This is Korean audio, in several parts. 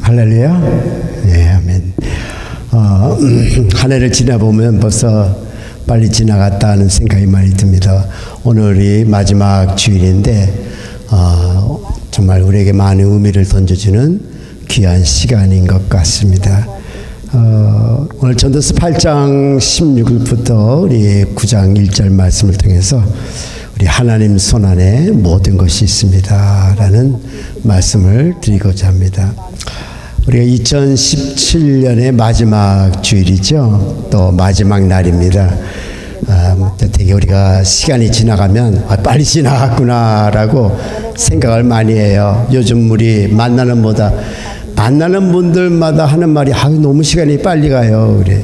할렐루야. 네, 아멘. 한 해를 지나보면 벌써 빨리 지나갔다 하는 생각이 많이 듭니다. 오늘이 마지막 주일인데 정말 우리에게 많은 의미를 던져주는 귀한 시간인 것 같습니다. 오늘 전도서 8장 16절부터 우리 9장 1절 말씀을 통해서 우리 하나님 손안에 모든 것이 있습니다 라는 말씀을 드리고자 합니다. 우리가 2017년의 마지막 주일이죠. 또 마지막 날입니다. 되게 우리가 시간이 지나가면 빨리 지나갔구나 라고 생각을 많이 해요. 요즘 우리 만나는 분들마다 하는 말이 너무 시간이 빨리 가요. 그래.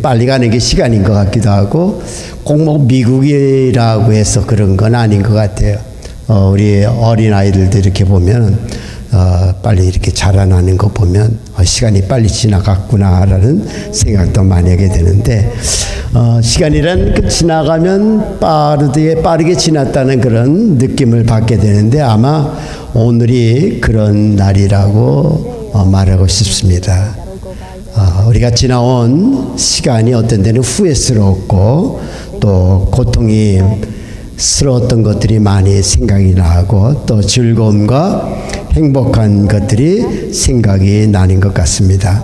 빨리 가는 게 시간인 것 같기도 하고 꼭 뭐 미국이라고 해서 그런 건 아닌 것 같아요. 우리 어린아이들도 이렇게 보면 빨리 이렇게 자라나는 거 보면 시간이 빨리 지나갔구나라는 생각도 많이 하게 되는데 시간이란 지나가면 빠르게 지났다는 그런 느낌을 받게 되는데 아마 오늘이 그런 날이라고 말하고 싶습니다. 우리가 지나온 시간이 어떤 데는 후회스럽고 또 고통이 스러웠던 것들이 많이 생각이 나고 또 즐거움과 행복한 것들이 생각이 나는 것 같습니다.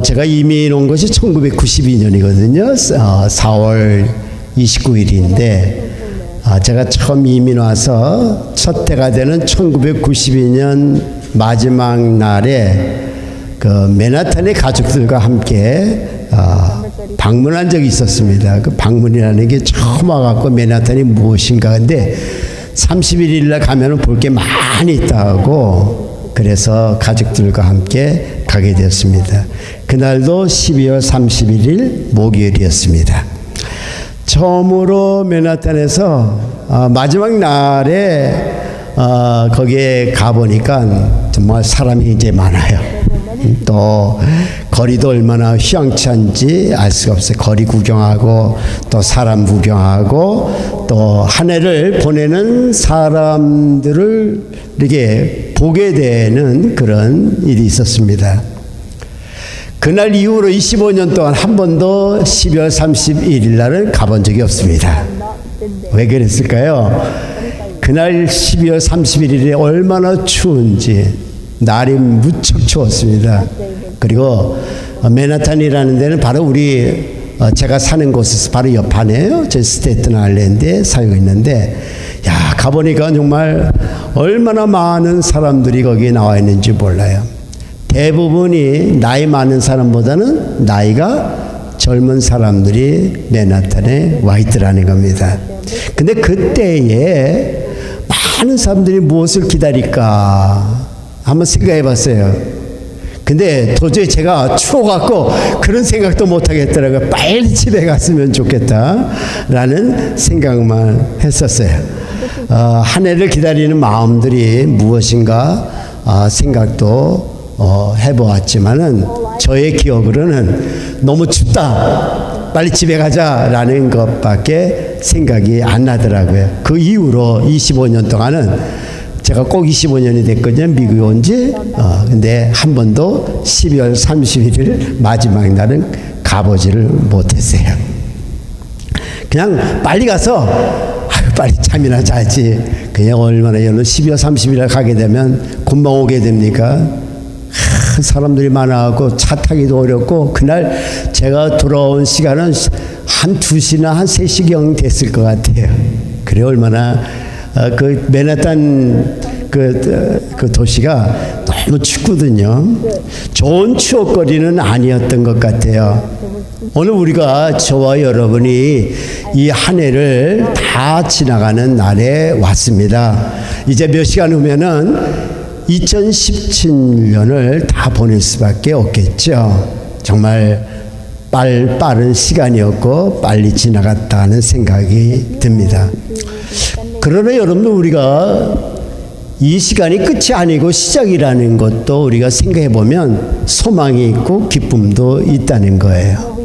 제가 이민 온 것이 1992년이거든요. 4월 29일인데 제가 처음 이민 와서 첫 해가 되는 1992년 마지막 날에 그 맨하탄의 가족들과 함께 방문한 적이 있었습니다. 그 방문이라는 게 처음 와갖고 맨하탄이 무엇인가 근데 31일 날 가면은 볼 게 많이 있다고 그래서 가족들과 함께 가게 되었습니다. 그날도 12월 31일 목요일이었습니다. 처음으로 맨하탄에서 마지막 날에 거기에 가보니까 정말 사람이 이제 많아요. 또 거리도 얼마나 휘황찬지 알 수가 없어요. 거리 구경하고 또 사람 구경하고 또 한 해를 보내는 사람들을 이렇게 보게 되는 그런 일이 있었습니다. 그날 이후로 25년 동안 한 번도 12월 31일 날을 가본 적이 없습니다. 왜 그랬을까요? 그날 12월 31일에 얼마나 추운지 날이 무척 추웠습니다. 그리고 맨하탄이라는 데는 바로 우리 제가 사는 곳에서 바로 옆판이에요. 저 스테이튼 아일랜드에 살고 있는데 가보니까 정말 얼마나 많은 사람들이 거기에 나와 있는지 몰라요. 대부분이 나이 많은 사람보다는 나이가 젊은 사람들이 맨하탄에 와 있더라는 겁니다. 근데 그때에 많은 사람들이 무엇을 기다릴까 한번 생각해 봤어요. 근데 도저히 제가 추워갖고 그런 생각도 못 하겠더라고요. 빨리 집에 갔으면 좋겠다 라는 생각만 했었어요. 한 해를 기다리는 마음들이 무엇인가 생각도 해보았지만은 저의 기억으로는 너무 춥다 빨리 집에 가자 라는 것밖에 생각이 안 나더라고요. 그 이후로 25년 동안은 제가 꼭 25년이 됐거든요. 미국에 온 지. 근데 한 번도 12월 31일 마지막 날은 가보지를 못했어요. 그냥 빨리 가서 빨리 잠이나 자지. 그냥 얼마나 여는 12월 30일에 가게 되면 금방 오게 됩니까? 사람들이 많아갖고 차 타기도 어렵고 그날 제가 돌아온 시간은 한 2시나 한 3시경 됐을 것 같아요. 그래 얼마나 그 맨하탄 그 도시가 너무 춥거든요. 좋은 추억거리는 아니었던 것 같아요. 오늘 우리가 저와 여러분이 이 한 해를 다 지나가는 날에 왔습니다. 이제 몇 시간 후면은 2017년을 다 보낼 수밖에 없겠죠. 정말 빠른 시간이었고 빨리 지나갔다는 생각이 듭니다. 그러나 여러분들 우리가 이 시간이 끝이 아니고 시작이라는 것도 우리가 생각해 보면 소망이 있고 기쁨도 있다는 거예요.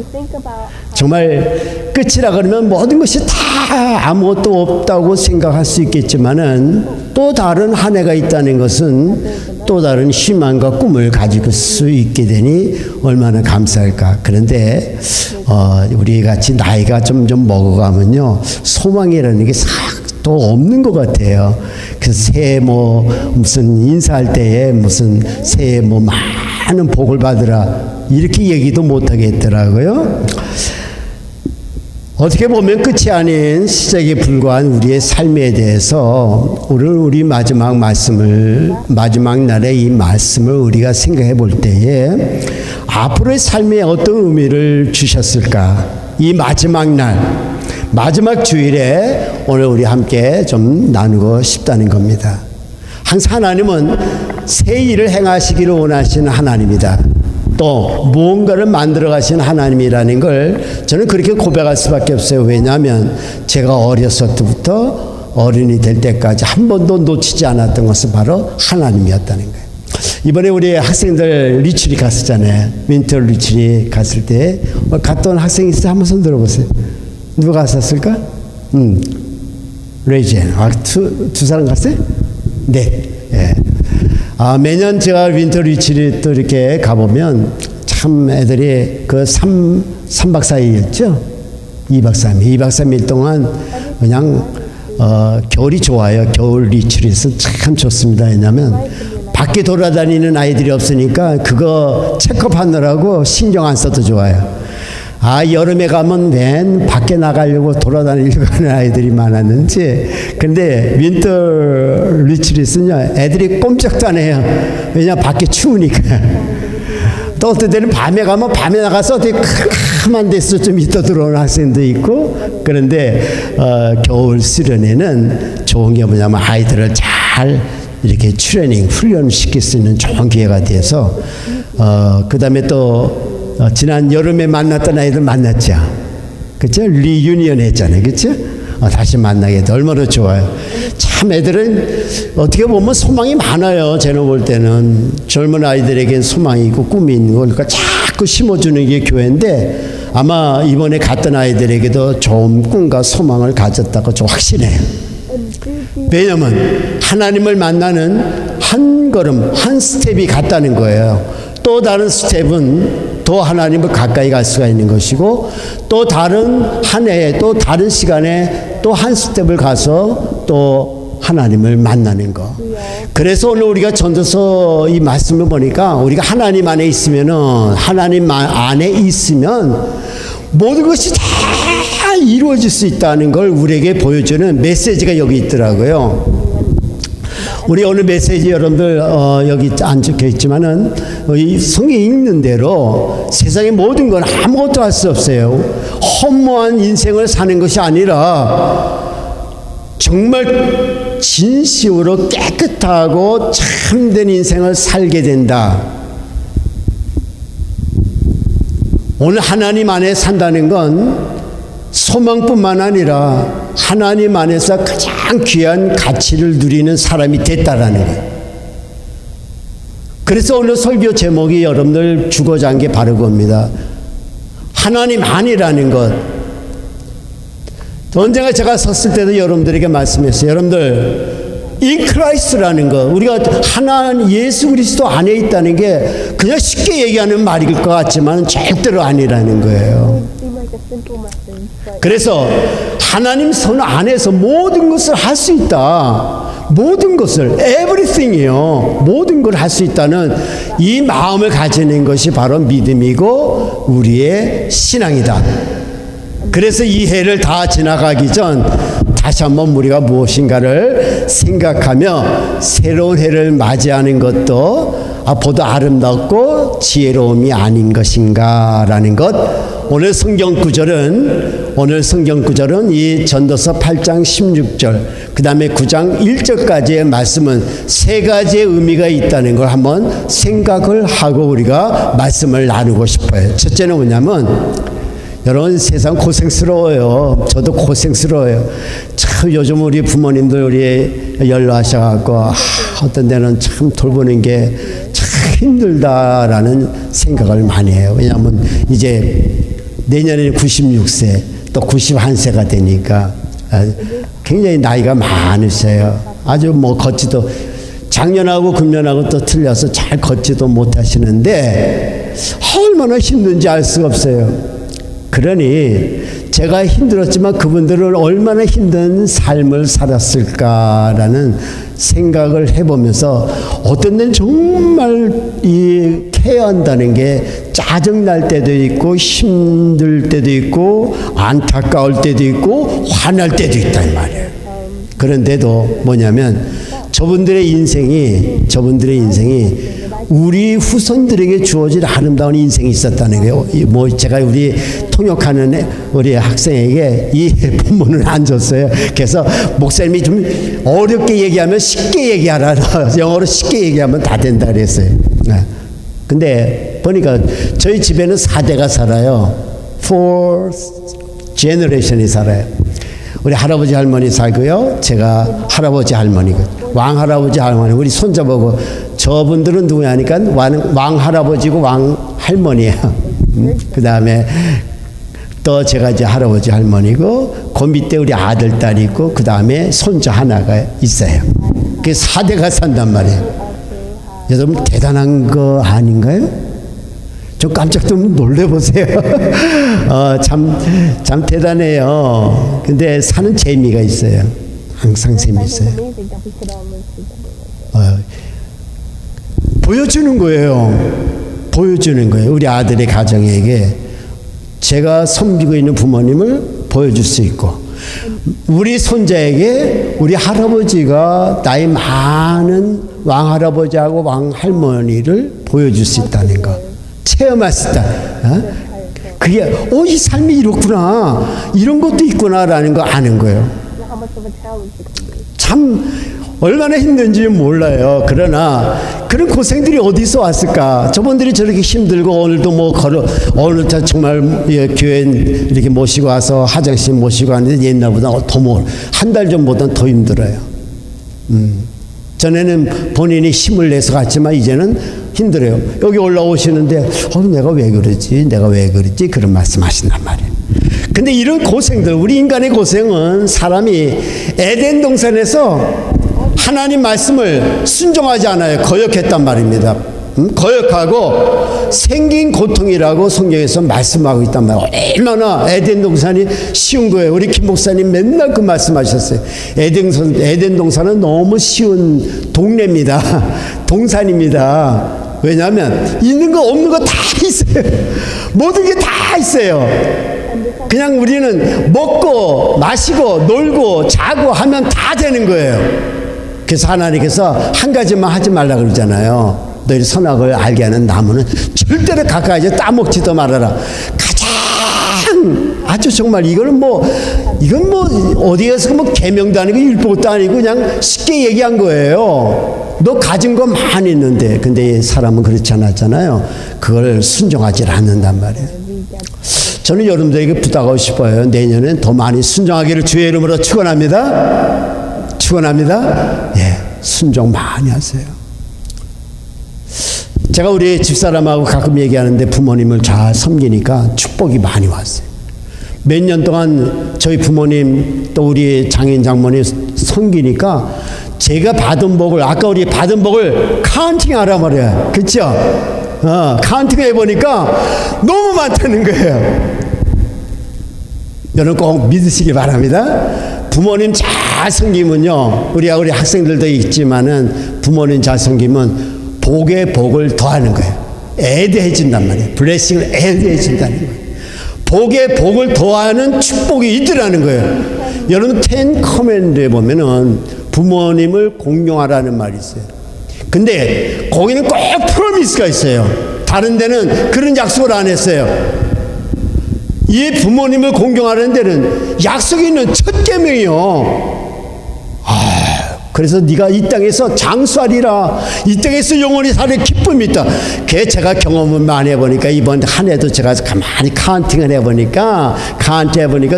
정말 끝이라 그러면 모든 것이 다 아무것도 없다고 생각할 수 있겠지만은 또 다른 한 해가 있다는 것은 또 다른 희망과 꿈을 가질 수 있게 되니 얼마나 감사할까. 그런데 우리 같이 나이가 점점 먹어가면요, 소망이라는 게 싹 또 없는 것 같아요. 그래서 새해 무슨 인사할 때에 무슨 새해 많은 복을 받으라 이렇게 얘기도 못 하겠더라고요. 어떻게 보면 끝이 아닌 시작에 불과한 우리의 삶에 대해서 오늘 우리 마지막 날에 이 말씀을 우리가 생각해 볼 때에 앞으로의 삶에 어떤 의미를 주셨을까? 이 마지막 날, 마지막 주일에 오늘 우리 함께 좀 나누고 싶다는 겁니다. 항상 하나님은 새 일을 행하시기를 원하시는 하나님이다. 또 무언가를 만들어 가신 하나님이라는 걸 저는 그렇게 고백할 수밖에 없어요. 왜냐하면 제가 어렸을 때부터 어른이 될 때까지 한 번도 놓치지 않았던 것은 바로 하나님이었다는 거예요. 이번에 우리 학생들 리트릿 갔었잖아요. 윈터 리트릿 갔을 때 갔던 학생이 있어요? 한번 손 들어보세요. 누가 갔었을까? 레이젠. 두 사람 갔어요? 네. 예. 매년 제가 윈터 리트릿 또 이렇게 가보면 참 애들이 그 3박 4일이었죠? 2박 3일 동안 그냥 겨울이 좋아요. 겨울 리트릿은 참 좋습니다. 왜냐하면 밖에 돌아다니는 아이들이 없으니까 그거 체크하느라고 신경 안 써도 좋아요. 여름에 가면 맨 밖에 나가려고 돌아다니려고 하는 아이들이 많았는지, 근데 윈터 리트릿은요, 애들이 꼼짝도 안 해요. 왜냐면 밖에 추우니까. 또 어떤 때는 밤에 가면 밤에 나가서 어디 캄캄한 데서 좀 있다 들어오는 학생도 있고, 그런데 겨울 수련회는 좋은 게 뭐냐면 아이들을 잘 이렇게 훈련시킬 수 있는 좋은 기회가 돼서, 그 다음에 또 지난 여름에 만났던 아이들 만났죠. 그쵸? 리유니언 했잖아요. 그쵸? 다시 만나게 돼. 얼마나 좋아요. 참 애들은 어떻게 보면 소망이 많아요. 제가 볼 때는 젊은 아이들에겐 소망이 있고 꿈이 있는 거, 그러니까 자꾸 심어주는 게 교회인데 아마 이번에 갔던 아이들에게도 좋은 꿈과 소망을 가졌다고 저 확신해요. 왜냐면 하나님을 만나는 한 걸음, 한 스텝이 같다는 거예요. 또 다른 스텝은 또 하나님을 가까이 갈 수가 있는 것이고, 또 다른 한 해에 또 다른 시간에 또 한 스텝을 가서 또 하나님을 만나는 거. 그래서 오늘 우리가 전도서 이 말씀을 보니까 우리가 하나님 안에 있으면은, 하나님 안에 있으면 모든 것이 다 이루어질 수 있다는 걸 우리에게 보여주는 메시지가 여기 있더라고요. 우리 오늘 메시지 여러분들 여기 안 적혀 있지만은 이 성경에 읽는 대로 세상의 모든 건 아무것도 할 수 없어요. 허무한 인생을 사는 것이 아니라 정말 진심으로 깨끗하고 참된 인생을 살게 된다. 오늘 하나님 안에 산다는 건 소망뿐만 아니라 하나님 안에서 가장 귀한 가치를 누리는 사람이 됐다라는 거예요. 그래서 오늘 설교 제목이 여러분들 주고자 한 게 바로 그겁니다. 하나님 안이라는 것. 언젠가 제가 섰을 때도 여러분들에게 말씀했어요. 여러분들 in Christ라는 것, 우리가 하나님 예수 그리스도 안에 있다는 게 그냥 쉽게 얘기하는 말일 것 같지만 절대로 아니라는 거예요. 그래서 하나님 손 안에서 모든 것을 할 수 있다. 모든 것을, everything이요. 모든 걸 할 수 있다는 이 마음을 가지는 것이 바로 믿음이고 우리의 신앙이다. 그래서 이 해를 다 지나가기 전 다시 한번 우리가 무엇인가를 생각하며 새로운 해를 맞이하는 것도 보다 아름답고 지혜로움이 아닌 것인가라는 것. 오늘 성경 구절은 이 전도서 8장 16절 그 다음에 9장 1절까지의 말씀은 세 가지의 의미가 있다는 걸 한번 생각을 하고 우리가 말씀을 나누고 싶어요. 첫째는 뭐냐면, 여러분 세상 고생스러워요. 저도 고생스러워요. 참 요즘 우리 부모님들 우리 연로하셔갖고 어떤 데는 참 돌보는 게 참 힘들다라는 생각을 많이 해요. 왜냐하면 이제 내년에는 96세 또 91세가 되니까 굉장히 나이가 많으세요. 아주 걷지도 작년하고 금년하고 또 틀려서 잘 걷지도 못하시는데 얼마나 힘든지 알 수가 없어요. 그러니 제가 힘들었지만 그분들은 얼마나 힘든 삶을 살았을까라는 생각을 해보면서 어떤 데는 정말 이 케어한다는 게 짜증날 때도 있고 힘들 때도 있고 안타까울 때도 있고 화날 때도 있다 이 말이에요. 그런데도 뭐냐면 저분들의 인생이 우리 후손들에게 주어질 아름다운 인생이 있었다는 거예요. 뭐 제가 우리 통역하는 우리 학생에게 이 본문을 안 줬어요. 그래서 목사님이 좀 어렵게 얘기하면 쉽게 얘기하라. 영어로 쉽게 얘기하면 다 된다 그랬어요. 근데 보니까 저희 집에는 4대가 살아요. 4 generation이 살아요. 우리 할아버지 할머니 살고요. 제가 할아버지 할머니고 왕할아버지 할머니 우리 손자보고 저분들은 누구냐 하니까 왕할아버지고 왕할머니예요. 그 다음에 또 제가 이제 할아버지 할머니고 그 밑에 우리 아들 딸이 있고 그 다음에 손자 하나가 있어요. 그게 4대가 산단 말이에요. 여러분 대단한 거 아닌가요? 좀 깜짝 좀 놀래보세요. 참 대단해요. 근데 사는 재미가 있어요. 항상 재미있어요. 보여주는 거예요. 우리 아들의 가정에게 제가 섬기고 있는 부모님을 보여줄 수 있고 우리 손자에게 우리 할아버지가 나이 많은 왕할아버지하고 왕할머니를 보여줄 수 있다는 거. 체험할 수 있다. 그게 이 삶이 이렇구나. 이런 것도 있구나라는 거 아는 거예요. 참 얼마나 힘든지 몰라요. 그러나 그런 고생들이 어디서 왔을까? 저분들이 저렇게 힘들고 오늘도 뭐 오늘도 정말 교회 이렇게 모시고 와서 화장실 모시고 하는데 옛날보다 더 한 달 전보다 더 힘들어요. 전에는 본인이 힘을 내서 갔지만 이제는 힘들어요. 여기 올라오시는데 내가 왜 그러지 그런 말씀 하신단 말이에요. 근데 이런 고생들 우리 인간의 고생은 사람이 에덴 동산에서 하나님 말씀을 순종하지 않아요. 거역했단 말입니다. 거역하고 생긴 고통이라고 성경에서 말씀하고 있단 말이에요. 얼마나 에덴 동산이 쉬운 거예요. 우리 김 목사님 맨날 그 말씀하셨어요. 에덴 동산은 너무 쉬운 동네입니다. 동산입니다. 왜냐하면 있는 거 없는 거 다 있어요. 모든 게 다 있어요. 그냥 우리는 먹고 마시고 놀고 자고 하면 다 되는 거예요. 그래서 하나님께서 한 가지만 하지 말라 그러잖아요. 너희 선악을 알게 하는 나무는 절대로 가까이 따먹지도 말아라. 가장 아주 정말 이건 뭐 어디에서 뭐 계명도 아니고 율법도 아니고 그냥 쉽게 얘기한 거예요. 너 가진 거 많이 있는데 근데 사람은 그렇지 않았잖아요. 그걸 순종하지 않는단 말이에요. 저는 여러분들에게 부탁하고 싶어요. 내년엔 더 많이 순종하기를 주의 이름으로 축원합니다. 예, 순종 많이 하세요. 제가 우리 집사람하고 가끔 얘기하는데 부모님을 잘 섬기니까 축복이 많이 왔어요. 몇 년 동안 저희 부모님 또 우리 장인 장모님 섬기니까 제가 받은 복을 아까 우리 받은 복을 카운팅 하라 말이에요. 그렇죠? 카운팅 해보니까 너무 많다는 거예요. 여러분 꼭 믿으시기 바랍니다. 부모님 잘 섬기면요, 우리 학생들도 있지만은 부모님 잘 섬기면 복의 복을 더하는 거예요. 애대해진단 말이에요. 블레싱을 애대해진다는 거예요. 복의 복을 더하는 축복이 있더라는 거예요. 여러분 텐 커맨드에 보면은 부모님을 공경하라는 말이 있어요. 근데 거기는 꼭 프로미스가 있어요. 다른 데는 그런 약속을 안 했어요. 이 부모님을 공경하는 데는 약속이 있는 첫 계명이요. 그래서 네가 이 땅에서 장수하리라. 이 땅에서 영원히 사는 기쁨이 있다. 그게 제가 경험을 많이 해보니까 이번 한 해도 제가 가만히 카운팅을 해보니까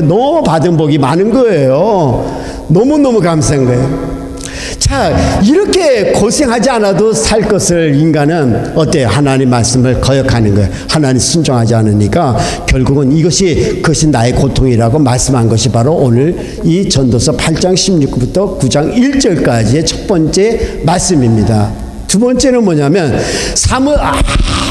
너무 받은 복이 많은 거예요. 너무너무 감사한 거예요. 자, 이렇게 고생하지 않아도 살 것을 인간은 어때요? 하나님 말씀을 거역하는 거예요. 하나님 순종하지 않으니까 결국은 그것이 나의 고통이라고 말씀한 것이 바로 오늘 이 전도서 8장 16절부터 9장 1절까지의 첫 번째 말씀입니다. 두 번째는 뭐냐면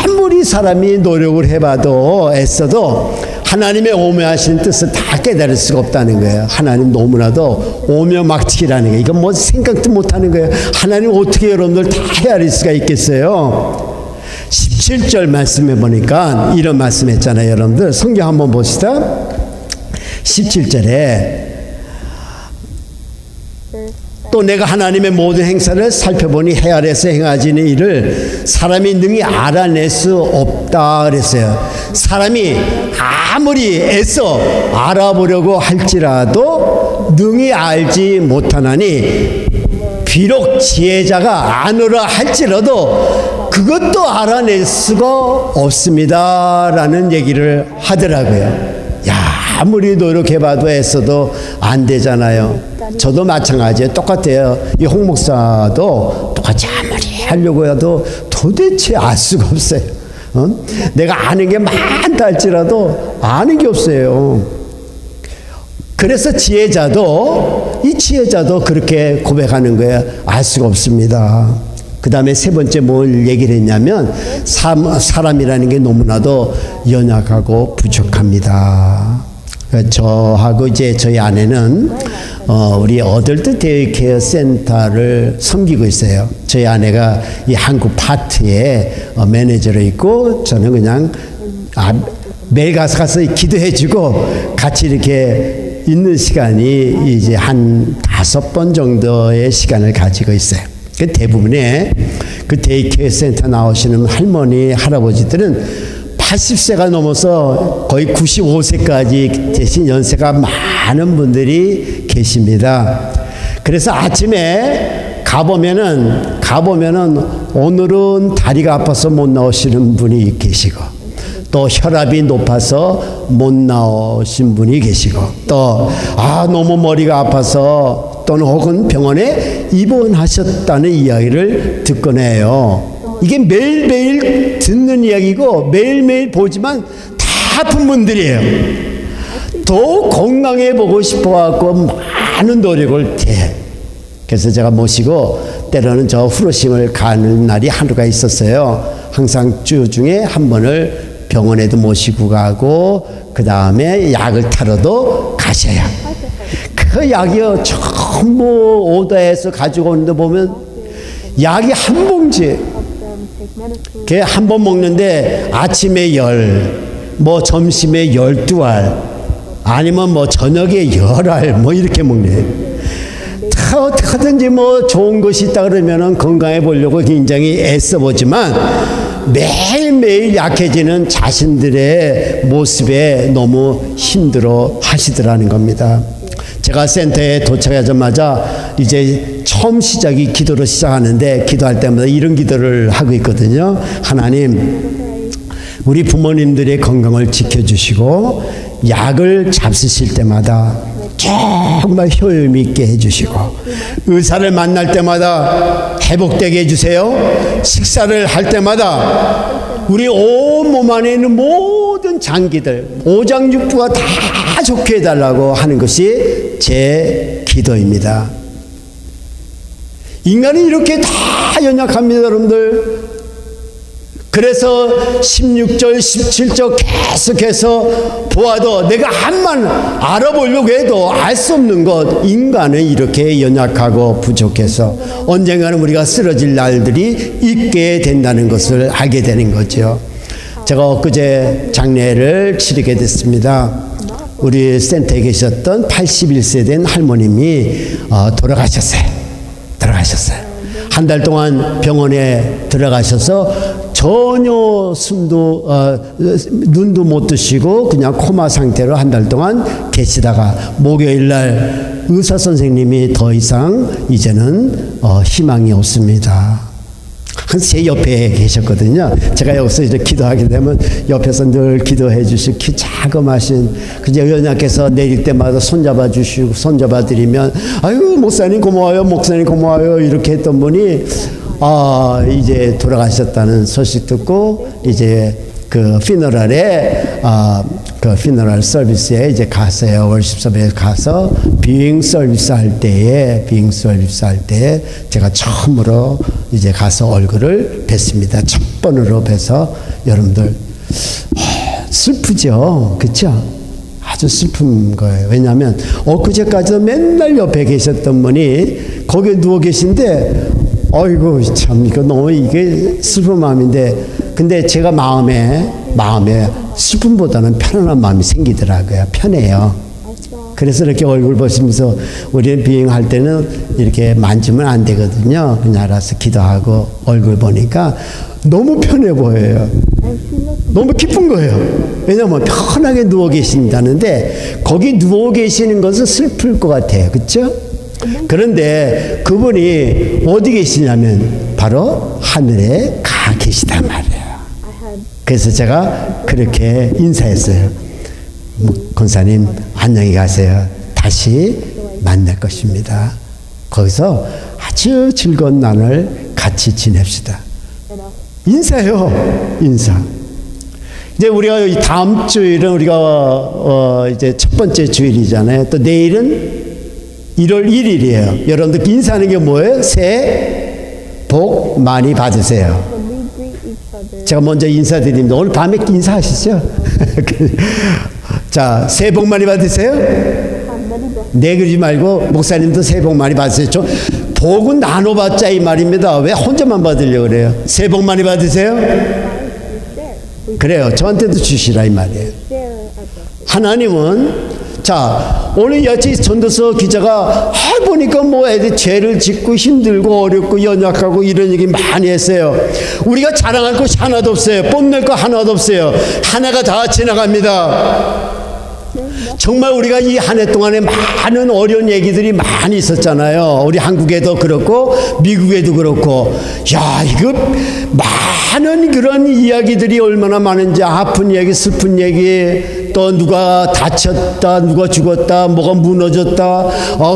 아무리 사람이 노력을 해봐도 애써도 하나님의 오묘하신 뜻을 다 깨달을 수가 없다는 거예요. 하나님 너무나도 오묘막측이라는 거예요. 이건 뭐 생각도 못하는 거예요. 하나님 어떻게 여러분들 다 헤아릴 수가 있겠어요? 17절 말씀해 보니까 이런 말씀했잖아요. 여러분들 성경 한번 봅시다. 17절에 또 내가 하나님의 모든 행사를 살펴보니 해 아래에서 행하지는 일을 사람이 능히 알아낼 수 없다 그랬어요. 사람이 아무리 애써 알아보려고 할지라도 능히 알지 못하나니 비록 지혜자가 아노라 할지라도 그것도 알아낼 수가 없습니다 라는 얘기를 하더라고요. 아무리 노력해봐도 애써도 안 되잖아요. 저도 마찬가지예요. 똑같아요. 이 홍 목사도 똑같이 아무리 하려고 해도 도대체 알 수가 없어요. 내가 아는 게 많다 할지라도 아는 게 없어요. 그래서 지혜자도 그렇게 고백하는 거예요. 알 수가 없습니다. 그 다음에 세 번째 뭘 얘기를 했냐면 사람이라는 게 너무나도 연약하고 부족합니다. 저하고 이제 저희 아내는 우리 어덜트 데이케어 센터를 섬기고 있어요. 저희 아내가 이 한국 파트에 매니저로 있고 저는 그냥 매일 가서 기도해주고 같이 이렇게 있는 시간이 이제 한 5번 정도의 시간을 가지고 있어요. 대부분의 그 데이케어 센터 나오시는 할머니, 할아버지들은 80세가 넘어서 거의 95세까지 되신 연세가 많은 분들이 계십니다. 그래서 아침에 가보면은 오늘은 다리가 아파서 못 나오시는 분이 계시고 또 혈압이 높아서 못 나오신 분이 계시고 또 너무 머리가 아파서 또는 혹은 병원에 입원하셨다는 이야기를 듣곤 해요. 이게 매일매일 듣는 이야기고 매일매일 보지만 다 아픈 분들이에요. 더 건강해 보고 싶어갖고 많은 노력을 해. 그래서 제가 모시고 때로는 저 후르심을 가는 날이 하루가 있었어요. 항상 주 중에 한 번을 병원에도 모시고 가고 그 다음에 약을 타러도 가셔야. 그 약이요 전부 오다해서 가지고 오는데 보면 약이 한 봉지. 걔 한 번 먹는데 아침에 10, 점심에 12알, 아니면 저녁에 10알, 이렇게 먹네. 어떻게든지 좋은 것이 있다 그러면은 건강해 보려고 굉장히 애써 보지만 매일매일 약해지는 자신들의 모습에 너무 힘들어 하시더라는 겁니다. 제가 센터에 도착하자마자 이제 처음 시작이 기도로 시작하는데 기도할 때마다 이런 기도를 하고 있거든요. 하나님, 우리 부모님들의 건강을 지켜주시고 약을 잡수실 때마다 정말 효율 있게 해주시고 의사를 만날 때마다 회복되게 해주세요. 식사를 할 때마다 우리 온 몸 안에 있는 모든 장기들 오장육부가 다 좋게 해달라고 하는 것이 제 기도입니다. 인간은 이렇게 다 연약합니다, 여러분들. 그래서 16절, 17절 계속해서 보아도 내가 한만 알아보려고 해도 알 수 없는 것, 인간은 이렇게 연약하고 부족해서 언젠가는 우리가 쓰러질 날들이 있게 된다는 것을 알게 되는 거죠. 제가 엊그제 장례를 치르게 됐습니다. 우리 센터에 계셨던 81세 된 할머님이 돌아가셨어요. 한 달 동안 병원에 들어가셔서 전혀 숨도 눈도 못 뜨시고 그냥 코마 상태로 한 달 동안 계시다가 목요일 날 의사 선생님이 더 이상 이제는 희망이 없습니다. 제 옆에 계셨거든요. 제가 여기서 이렇게 기도하게 되면 옆에서 늘 기도해 주시고 키 자그마신 그저 연약해서 내릴 때마다 손잡아 주시고 손잡아 드리면 아유 목사님 고마워요, 목사님 고마워요 이렇게 했던 분이 이제 돌아가셨다는 소식 듣고 이제 그 피너럴에 그 피너럴 서비스에 이제 갔어요. 월십 서비스에 가서 비잉 서비스 할 때에 제가 처음으로 이제 가서 얼굴을 뵀습니다. 첫 번으로 뵈서 여러분들 슬프죠, 그렇죠? 아주 슬픈 거예요. 왜냐하면 엊그제까지도 맨날 옆에 계셨던 분이 거기에 누워 계신데 어이구 참 이거 너무 이게 슬픈 마음인데 근데 제가 마음에 슬픔보다는 편안한 마음이 생기더라고요. 편해요. 그래서 이렇게 얼굴 보시면서 우리는 비행할 때는 이렇게 만지면 안 되거든요. 그냥 알아서 기도하고 얼굴 보니까 너무 편해 보여요. 너무 기쁜 거예요. 왜냐하면 편하게 누워 계신다는데 거기 누워 계시는 것은 슬플 것 같아요. 그렇죠? 그런데 그분이 어디 계시냐면 바로 하늘에 가 계시단 말이에요. 그래서 제가 그렇게 인사했어요. 권사님 안녕히 가세요. 다시 만날 것입니다. 거기서 아주 즐거운 날을 같이 지냅시다. 인사요, 인사. 이제 우리가 다음 주일은 우리가 이제 첫 번째 주일이잖아요. 또 내일은 1월 1일이에요. 여러분들 인사하는 게 뭐예요? 새해 복 많이 받으세요. 제가 먼저 인사드립니다. 오늘 밤에 인사하시죠? 자, 새해 복 많이 받으세요. 네, 그러지 말고 목사님도 새해 복 많이 받으세요. 좀 복은 나눠받자 이 말입니다. 왜 혼자만 받으려고 그래요? 새해 복 많이 받으세요. 그래요. 저한테도 주시라 이 말이에요. 하나님은 자, 오늘 여치 전도서 기자가 보니까 뭐 애들 죄를 짓고 힘들고 어렵고 연약하고 이런 얘기 많이 했어요. 우리가 자랑할 것이 하나도 없어요. 뽐낼 거 하나도 없어요. 하나가 다 지나갑니다. 정말 우리가 이 한 해 동안에 많은 어려운 얘기들이 많이 있었잖아요. 우리 한국에도 그렇고 미국에도 그렇고 야 이거 많은 그런 이야기들이 얼마나 많은지 아픈 얘기 슬픈 얘기 또 누가 다쳤다 누가 죽었다 뭐가 무너졌다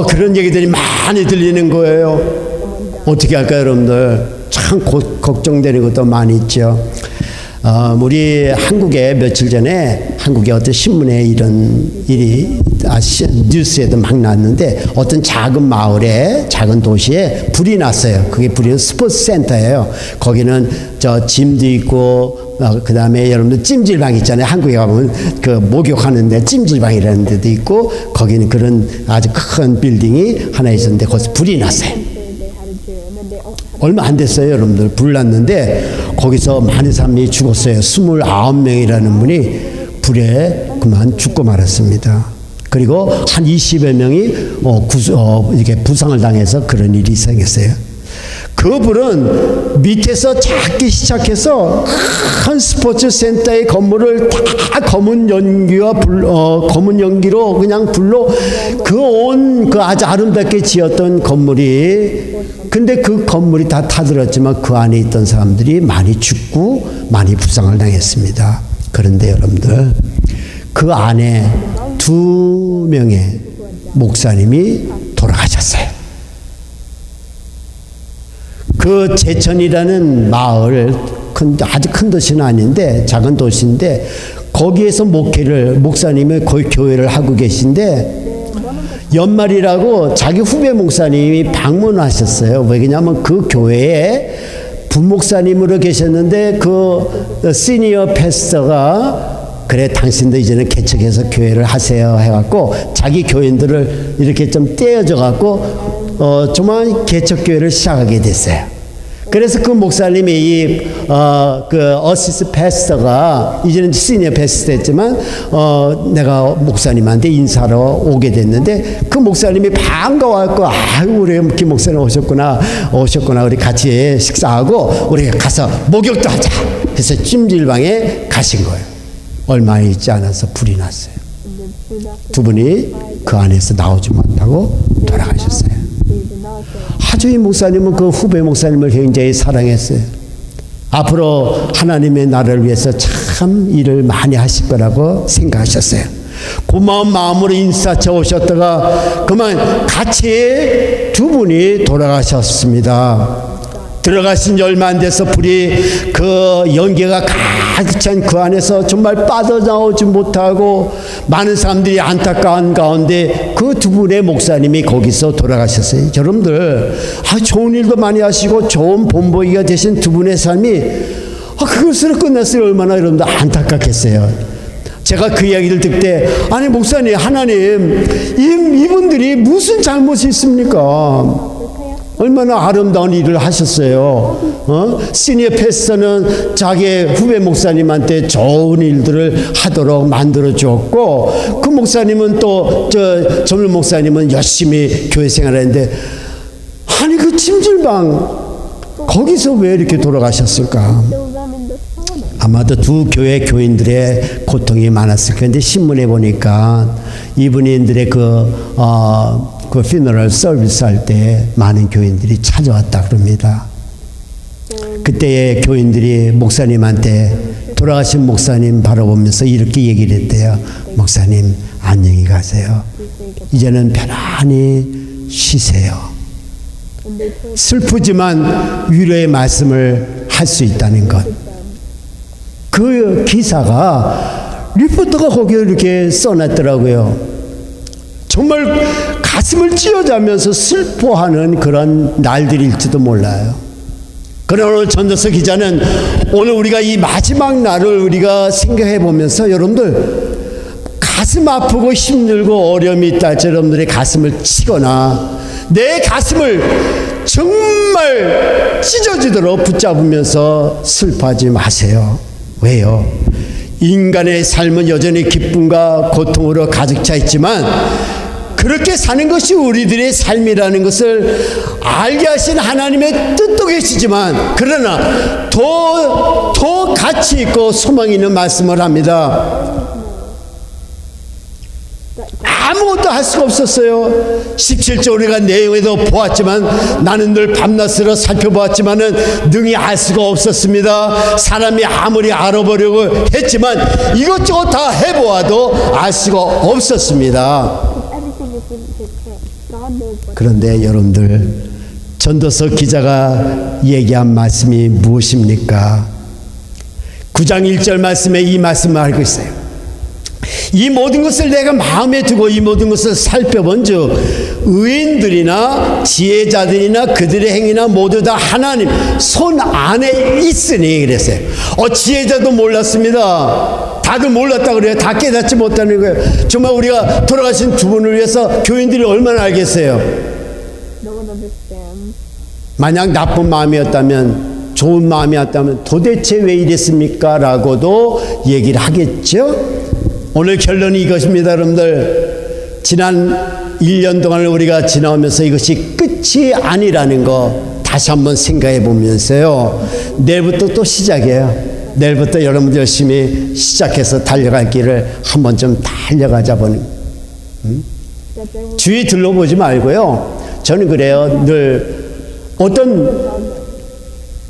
그런 얘기들이 많이 들리는 거예요. 어떻게 할까요 여러분들? 참 걱정되는 것도 많이 있죠. 우리 한국에 며칠 전에 한국의 어떤 신문에 이런 일이 뉴스에도 막 났는데 어떤 작은 마을에 작은 도시에 불이 났어요. 그게 불이 스포츠 센터예요. 거기는 저 짐도 있고 그 다음에 여러분들 찜질방 있잖아요. 한국에 가보면 그 목욕하는데 찜질방이라는 데도 있고 거기는 그런 아주 큰 빌딩이 하나 있었는데 거기서 불이 났어요. 얼마 안 됐어요 여러분들. 불 났는데 거기서 많은 사람이 죽었어요. 29명이라는 분이 불에 그만 죽고 말았습니다. 그리고 한 20여 명이 이렇게 부상을 당해서 그런 일이 생겼어요. 그 불은 밑에서 작게 시작해서 큰 스포츠 센터의 건물을 다 검은 연기와 검은 연기로 그냥 불로 그 아주 아름답게 지었던 건물이 근데 그 건물이 다 타들었지만 그 안에 있던 사람들이 많이 죽고 많이 부상을 당했습니다. 그런데 여러분들 그 안에 2명의 목사님이 돌아가셨어요. 그 제천이라는 마을 아주 큰 도시는 아닌데 작은 도시인데 거기에서 목사님이 거의 교회를 하고 계신데 연말이라고 자기 후배 목사님이 방문하셨어요. 왜냐하면 그 교회에 부목사님으로 계셨는데 그 시니어 패스터가 그래 당신도 이제는 개척해서 교회를 하세요 해갖고 자기 교인들을 이렇게 좀 떼어줘 갖고 조만 개척교회를 시작하게 됐어요. 그래서 그 목사님이 그 어시스트 패스터가 이제는 시니어 패스터 했지만 내가 목사님한테 인사로 오게 됐는데 그 목사님이 반가워갖고 아유 우리 김 목사님 오셨구나 우리 같이 식사하고 우리 가서 목욕도 하자 해서 찜질방에 가신 거예요. 얼마 있지 않아서 불이 났어요. 2분이 그 안에서 나오지 못하고 돌아가셨어요. 아주 이 목사님은 그 후배 목사님을 굉장히 사랑했어요. 앞으로 하나님의 나라를 위해서 참 일을 많이 하실 거라고 생각하셨어요. 고마운 마음으로 인사쳐 오셨다가 그만 같이 두 분이 돌아가셨습니다. 들어가신 지 얼마 안 돼서 불이 그 연기가 가득 찬 그 안에서 정말 빠져나오지 못하고 많은 사람들이 안타까운 가운데 그 두 분의 목사님이 거기서 돌아가셨어요. 여러분들 좋은 일도 많이 하시고 좋은 본보기가 되신 두 분의 삶이 그것으로 끝났어요. 얼마나 여러분들 안타깝겠어요. 제가 그 이야기를 듣을 때 아니 목사님 하나님 이분들이 무슨 잘못이 있습니까? 얼마나 아름다운 일을 하셨어요. 시니어 패스터는 자기 후배 목사님한테 좋은 일들을 하도록 만들어 주었고 그 목사님은 또 저 젊은 목사님은 열심히 교회 생활했는데 아니 그 찜질방 거기서 왜 이렇게 돌아가셨을까? 아마도 두 교회 교인들의 고통이 많았을 건데 신문에 보니까 이분들의 그 피너럴 서비스 할 때 많은 교인들이 찾아왔다 그럽니다. 그때의 교인들이 목사님한테 돌아가신 목사님 바라보면서 이렇게 얘기를 했대요. 목사님 안녕히 가세요. 이제는 편안히 쉬세요. 슬프지만 위로의 말씀을 할 수 있다는 것. 그 기사가 리포터가 거기에 이렇게 써놨더라고요. 정말 가슴을 찢어자면서 슬퍼하는 그런 날들일지도 몰라요. 그러나 오늘 전도서 기자는 오늘 우리가 이 마지막 날을 우리가 생각해 보면서 여러분들 가슴 아프고 힘들고 어려움이 있다 할지 여러분들의 가슴을 치거나 내 가슴을 정말 찢어지도록 붙잡으면서 슬퍼하지 마세요. 왜요? 인간의 삶은 여전히 기쁨과 고통으로 가득 차 있지만 그렇게 사는 것이 우리들의 삶이라는 것을 알게 하신 하나님의 뜻도 계시지만 그러나 더 가치 있고 소망 있는 말씀을 합니다. 아무것도 할 수가 없었어요. 17절 우리가 내용에도 보았지만 나는 늘 밤낮으로 살펴보았지만은 능히 알 수가 없었습니다. 사람이 아무리 알아보려고 했지만 이것저것 다 해보아도 알 수가 없었습니다. 그런데 여러분들 전도서 기자가 얘기한 말씀이 무엇입니까? 9장 1절 말씀에 이 말씀을 알고 있어요. 이 모든 것을 내가 마음에 두고 이 모든 것을 살펴본 즉 의인들이나 지혜자들이나 그들의 행위나 모두 다 하나님 손 안에 있으니 그랬어요. 지혜자도 몰랐습니다. 다들 몰랐다 그래요. 다 깨닫지 못하는 거예요. 정말 우리가 돌아가신 두 분을 위해서 교인들이 얼마나 알겠어요. 만약 나쁜 마음이었다면 좋은 마음이었다면 도대체 왜 이랬습니까? 라고도 얘기를 하겠죠. 오늘 결론이 이것입니다. 여러분들 지난 1년 동안을 우리가 지나오면서 이것이 끝이 아니라는 거 다시 한번 생각해 보면서요. 내일부터 또 시작이에요. 내일부터 여러분들 열심히 시작해서 달려갈 길을 한번 좀 달려가자 보는 주위 둘러보지 말고요. 저는 그래요. 늘 어떤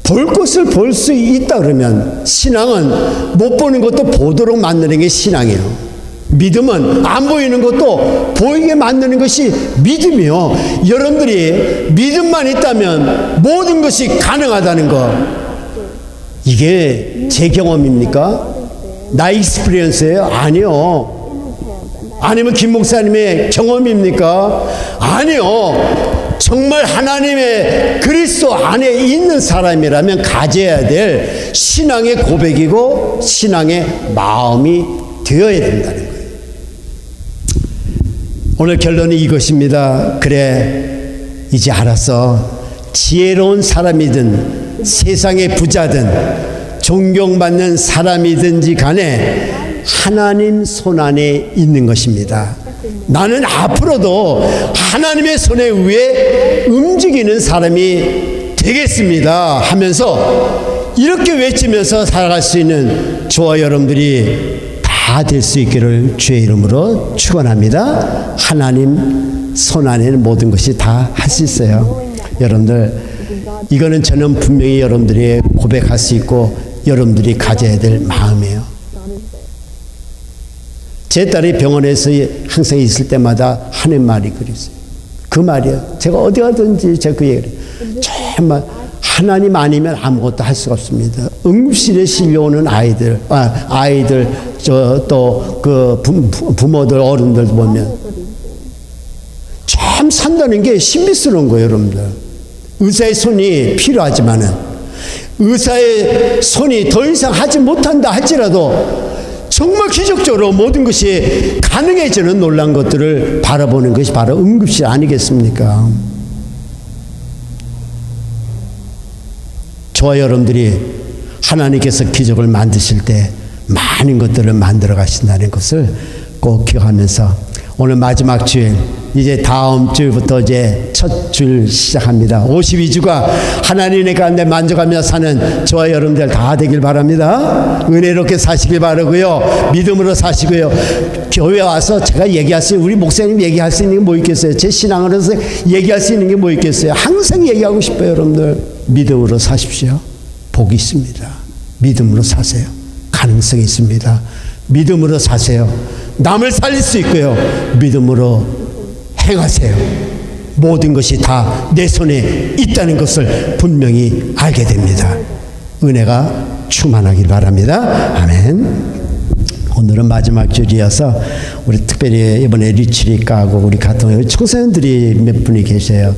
볼 것을 볼 수 있다 그러면 신앙은 못 보는 것도 보도록 만드는 게 신앙이에요. 믿음은 안 보이는 것도 보이게 만드는 것이 믿음이요. 여러분들이 믿음만 있다면 모든 것이 가능하다는 거. 이게 제 경험입니까? 나 익스피리언스예요? 아니요. 아니면 김 목사님의 경험입니까? 아니요. 정말 하나님의 그리스도 안에 있는 사람이라면 가져야 될 신앙의 고백이고 신앙의 마음이 되어야 된다는 거예요. 오늘 결론이 이것입니다. 그래 이제 알았어. 지혜로운 사람이든 세상의 부자든 존경받는 사람이든지 간에 하나님 손 안에 있는 것입니다. 나는 앞으로도 하나님의 손에 의해 움직이는 사람이 되겠습니다 하면서 이렇게 외치면서 살아갈 수 있는 저와 여러분들이 다 될 수 있기를 주의 이름으로 축원합니다. 하나님 손 안에는 모든 것이 다 할 수 있어요. 여러분들 이거는 저는 분명히 여러분들이 고백할 수 있고 여러분들이 가져야 될 마음이에요. 제 딸이 병원에서 항상 있을 때마다 하는 말이 그랬어요. 그 말이에요. 제가 어디 가든지 제가 그 얘기를 해요. 정말 하나님 아니면 아무것도 할 수가 없습니다. 응급실에 실려오는 아이들, 또 그 부모들, 어른들 보면 참 산다는 게 신비스러운 거예요, 여러분들. 의사의 손이 필요하지만은 의사의 손이 더 이상 하지 못한다 할지라도 정말 기적적으로 모든 것이 가능해지는 놀란 것들을 바라보는 것이 바로 응급실 아니겠습니까? 저와 여러분들이 하나님께서 기적을 만드실 때 많은 것들을 만들어 가신다는 것을 꼭 기억하면서 오늘 마지막 주일, 이제 다음 주부터 이제 첫 줄 시작합니다. 52주가 하나님의 가운데 만족하며 사는 저와 여러분들 다 되길 바랍니다. 은혜롭게 사시길 바라고요. 믿음으로 사시고요. 교회 와서 제가 얘기할 수 있는, 우리 목사님 얘기할 수 있는 게 뭐 있겠어요? 제 신앙으로서 얘기할 수 있는 게 뭐 있겠어요? 항상 얘기하고 싶어요, 여러분들. 믿음으로 사십시오. 복이 있습니다. 믿음으로 사세요. 가능성이 있습니다. 믿음으로 사세요. 남을 살릴 수 있고요. 믿음으로 행하세요. 모든 것이 다 내 손에 있다는 것을 분명히 알게 됩니다. 은혜가 충만하길 바랍니다. 아멘. 오늘은 마지막 주일이어서 우리 특별히 이번에 리트릿 가고 우리 같은 청소년들이 몇 분이 계세요.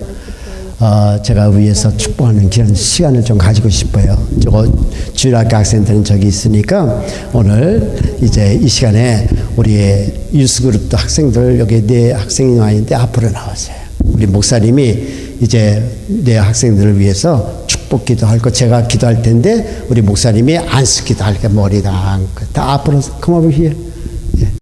제가 위해서 축복하는 그런 시간을 좀 가지고 싶어요. 저거 주일학교 학생들은 저기 있으니까 오늘 이제 이 시간에 우리 유스그룹도 학생들 여기 네 학생이 와 있는데 앞으로 나오세요. 우리 목사님이 이제 네 학생들을 위해서 축복 기도할 거 제가 기도할 텐데 우리 목사님이 안수 기도할 게 머리가 다 앞으로 come over here.